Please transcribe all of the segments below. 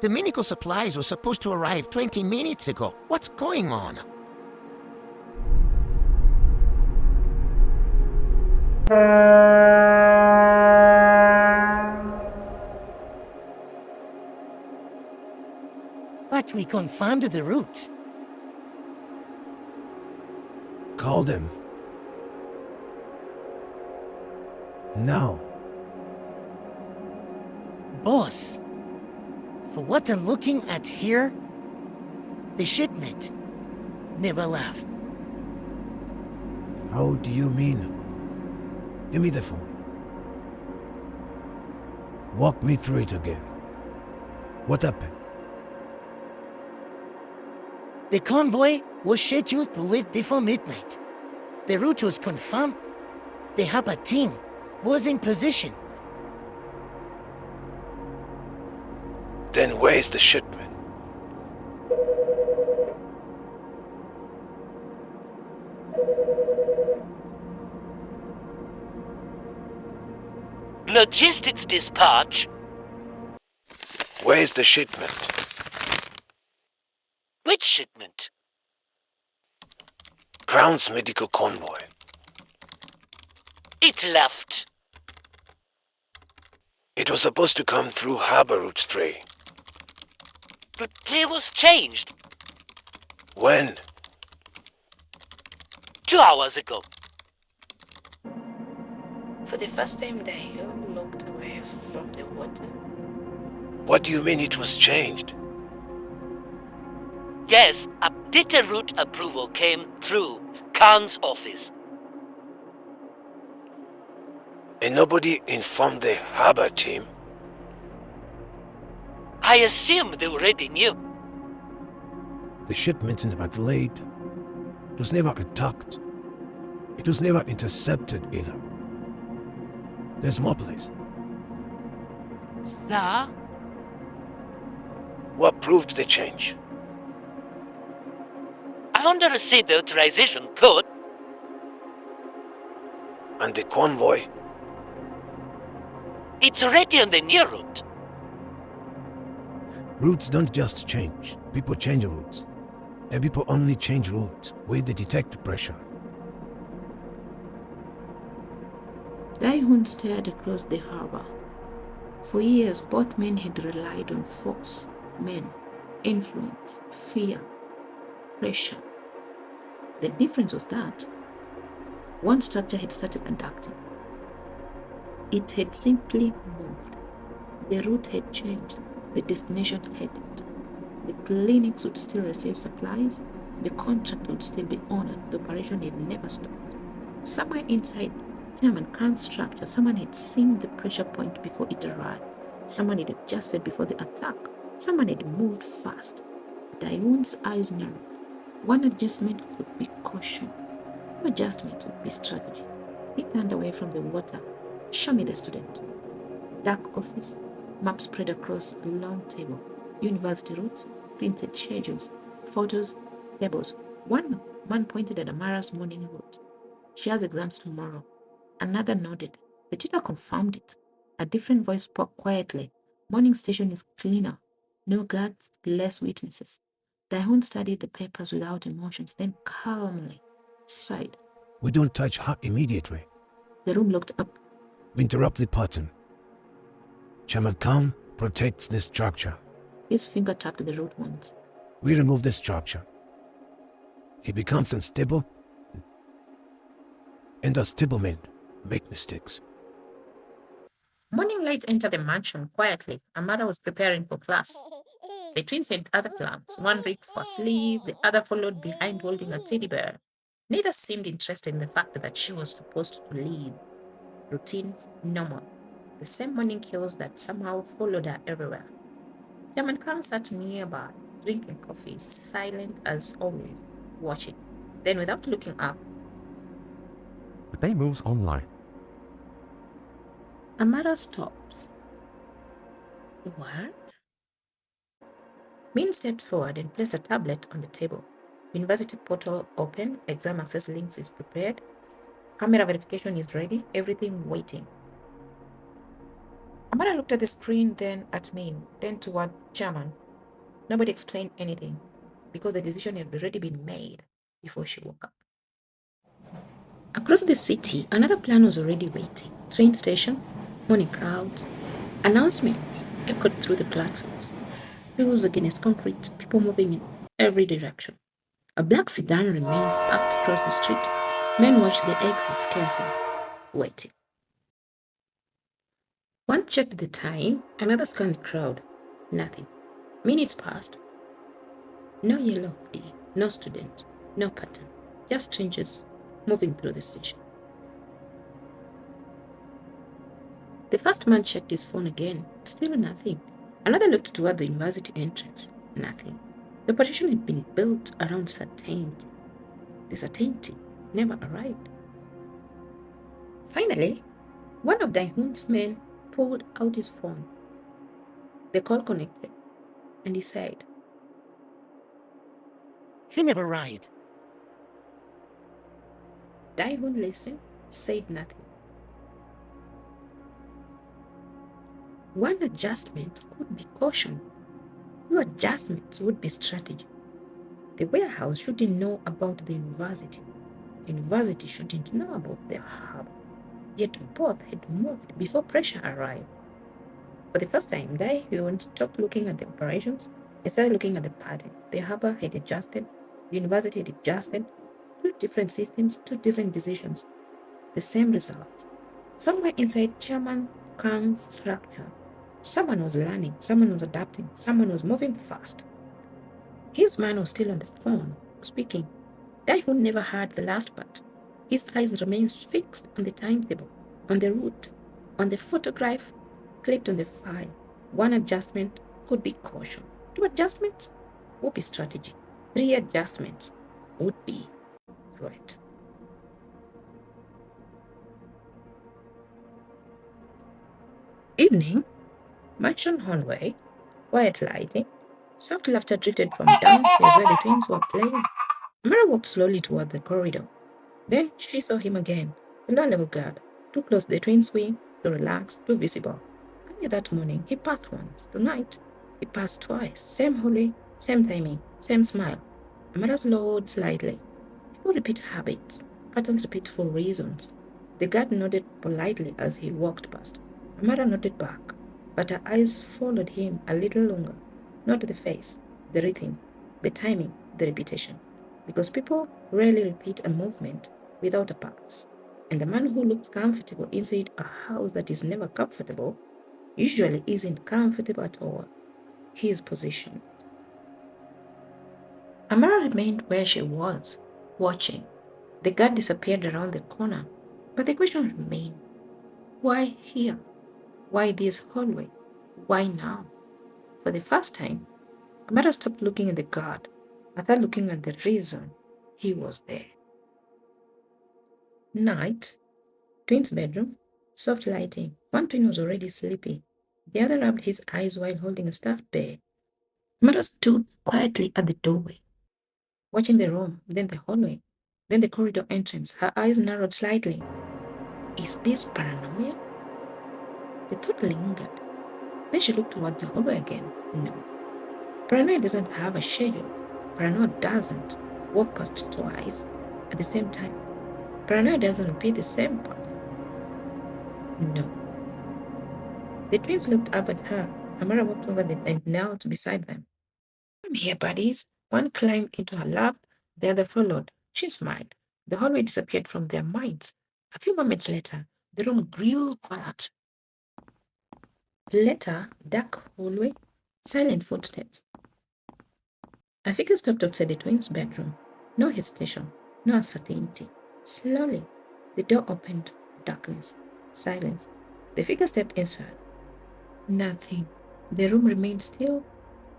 The medical supplies were supposed to arrive 20 minutes ago. What's going on? But we confirmed the route. Call them. Now. Boss, for what I'm looking at here, the shipment never left. How do you mean? Give me the phone. Walk me through it again. What happened? The convoy was scheduled to leave before midnight. The route was confirmed. The Haba team was in position. Then where's the shipment? Logistics dispatch? Where's the shipment? Which shipment? Crown's medical convoy. It left. It was supposed to come through Harbor Route 3. But it was changed When? 2 hours ago. For the first time, Dae-hyun looked away from the water. What do you mean it was changed? Yes, updated route approval came through Kang's office. And nobody informed the Harbor team? I assume they already knew. The shipment was never delayed. It was never attacked. It was never intercepted either. There's more, please. Sir? What proved the change? I want to receive the authorization code. And the convoy? It's already on the new route. Routes don't just change. People change routes. And people only change routes where they detect pressure. Dae-hyun stared across the harbor. For years, both men had relied on force, men, influence, fear, pressure. The difference was that one structure had started adapting. It had simply moved. The route had changed. The destination hadn't. The clinics would still receive supplies. The contract would still be honored. The operation had never stopped. Somewhere inside Chairman Kang's structure, someone had seen the pressure point before it arrived. Someone had adjusted before the attack. Someone had moved fast. Dae-hyun's eyes narrowed. One adjustment could be caution. Two adjustments would be strategy. He turned away from the water. Show me the student. Dark office, map spread across a long table. University routes, printed schedules, photos, tables. One man pointed at Amara's morning route. She has exams tomorrow. Another nodded. The tutor confirmed it. A different voice spoke quietly. Morning station is cleaner. No guards, less witnesses. Dae-hyun studied the papers without emotions, then calmly sighed. We don't touch her immediately. The room looked up. We interrupt the pattern. Chairman Kang protects this structure. His finger tapped the root once. We remove the structure. He becomes unstable, and unstable men make mistakes. Morning light entered the mansion quietly. Amara was preparing for class. The twins had other plans. One reached for a sleeve, the other followed behind holding a teddy bear. Neither seemed interested in the fact that she was supposed to leave. Routine, normal. The same morning chaos that somehow followed her everywhere. Chairman Kang sat nearby, drinking coffee, silent as always, watching. Then, without looking up, The day moves online. Amara stops. What? Min stepped forward and placed a tablet on the table. University portal open, exam access links is prepared, camera verification is ready, everything waiting. Amara looked at the screen, then at me, then toward Chairman. Nobody explained anything because the decision had already been made before she woke up. Across the city, another plan was already waiting. Train station, morning crowds, announcements echoed through the platforms. Wheels against concrete, people moving in every direction. A black sedan remained parked across the street. Men watched the exits carefully, waiting. One checked the time, another scanned the crowd. Nothing. Minutes passed. No yellow hoodie, no student, no pattern, just strangers moving through the station. The first man checked his phone again. Still nothing. Another looked toward the university entrance. Nothing. The operation had been built around certainty. The certainty never arrived. Finally, one of Dae-hyun's men pulled out his phone. The call connected, and he said, He never arrived. Dae-hyun listened, said nothing. One adjustment could be caution. Two adjustments would be strategy. The warehouse shouldn't know about the university. The university shouldn't know about the hub. Yet both had moved before pressure arrived. For the first time, Dae-hyun stopped looking at the operations and started looking at the pattern. The harbor had adjusted, the university had adjusted. Two different systems, two different decisions. The same result. Somewhere inside Chairman Kang's structure, someone was learning, someone was adapting, someone was moving fast. His man was still on the phone, speaking. Dae-hyun never heard the last part. His eyes remained fixed on the timetable, on the route, on the photograph clipped on the file. One adjustment could be caution. Two adjustments would be strategy. Three adjustments would be threat. Evening, mansion hallway, quiet lighting, soft laughter drifted from downstairs where the twins were playing. Amara walked slowly toward the corridor. Then she saw him again, the lower-level guard, too close to the twins' wing, too relaxed, too visible. Earlier that morning, he passed once. Tonight, he passed twice. Same hallway, same timing, same smile. Amara slowed slightly. People repeat habits. Patterns repeat for reasons. The guard nodded politely as he walked past. Amara nodded back, but her eyes followed him a little longer. Not the face, the rhythm, the timing, the repetition. Because people rarely repeat a movement without a pulse. And a man who looks comfortable inside a house that is never comfortable usually isn't comfortable at all. He is positioned. Amara remained where she was, watching. The guard disappeared around the corner, but the question remained. Why here? Why this hallway? Why now? For the first time, Amara stopped looking at the guard, and started looking at the reason he was there. Night, twins' bedroom, soft lighting. One twin was already sleepy. The other rubbed his eyes while holding a stuffed bear. Amara stood quietly at the doorway, watching the room, then the hallway, then the corridor entrance. Her eyes narrowed slightly. Is this paranoia? The thought lingered. Then she looked towards the hallway again. No. Paranoia doesn't have a schedule. Paranoia doesn't walk past twice at the same time. Paranoia doesn't repeat the same pattern. No. The twins looked up at her. Amara walked over them and knelt beside them. Come here, buddies. One climbed into her lap, the other followed. She smiled. The hallway disappeared from their minds. A few moments later, the room grew quiet. Later, dark hallway, silent footsteps. A figure stepped outside the twins' bedroom. No hesitation, no uncertainty. Slowly, the door opened. Darkness, silence. The figure stepped inside. Nothing. The room remained still.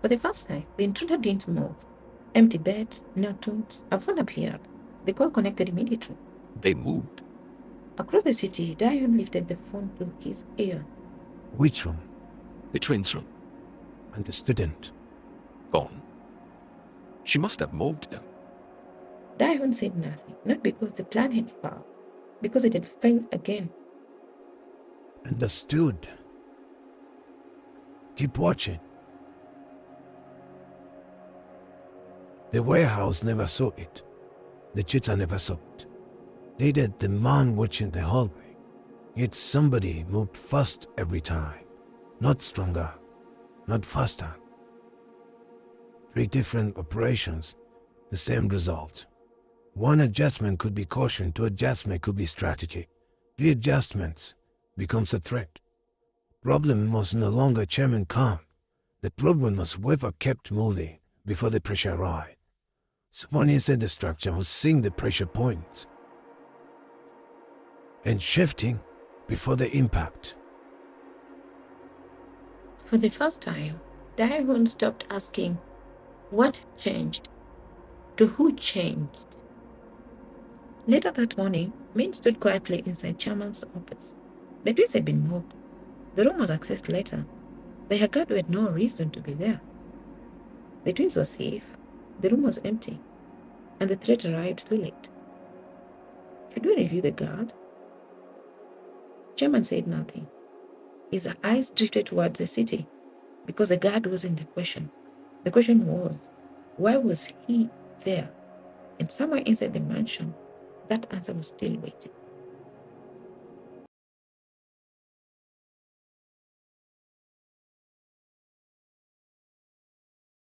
For the first time, the intruder didn't move. Empty beds, no tunes. A phone appeared. The call connected immediately. They moved. Across the city, Dae-hyun lifted the phone to his ear. Which room? The twins' room. And the student? Gone. She must have moved them. Dae-hyun said nothing, not because the plan had failed, because it had failed again. Understood. Keep watching. The warehouse never saw it. The cheetah never saw it. Neither the man watching the hallway. Yet somebody moved fast every time. Not stronger, not faster. 3 different operations, the same result. 1 adjustment could be caution, 2 adjustment could be strategy. 3 adjustments becomes a threat. Problem was no longer Chairman Kang. The problem was whoever kept moving before the pressure arrived. Someone inside the structure was seeing the pressure points and shifting before the impact. For the first time, Dae-hyun stopped asking, what changed? To who changed? Later that morning, Min stood quietly inside Chairman's office. The twins had been moved. The room was accessed later. But her guard had no reason to be there. The twins were safe. The room was empty. And the threat arrived too late. Should we review the guard? Chairman said nothing. His eyes drifted towards the city because the guard wasn't the question. The question was, why was he there? And somewhere inside the mansion, that answer was still waiting.